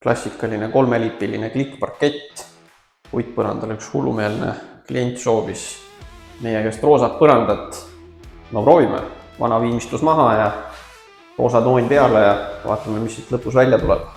Klassikaline kolmelipiline klikkparkett. Puitpõrandal üks hullumeelne klient soovis meie käest roosat põrandat. No proovime, vana viimistlus maha ja roosa toon peale ja vaatame, mis siit lõpus välja tuleb.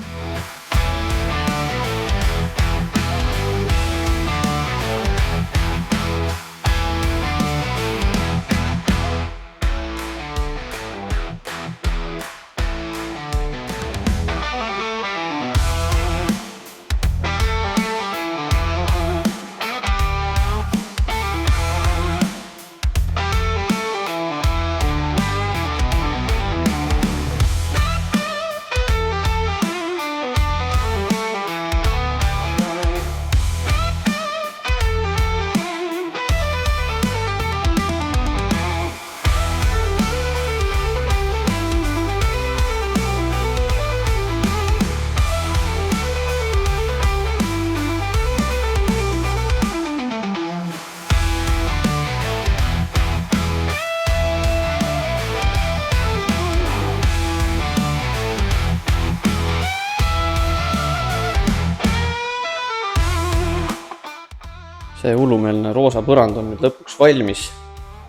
See hullumeelne roosa põrand on nüüd lõpuks valmis.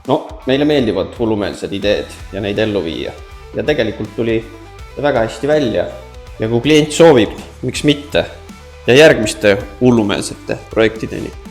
No, meile meeldivad hullumeelsed ideed ja neid ellu viia. Ja tegelikult tuli väga hästi välja. Ja kui klient soovib, miks mitte, ja järgmiste hullumeelsete projektideni.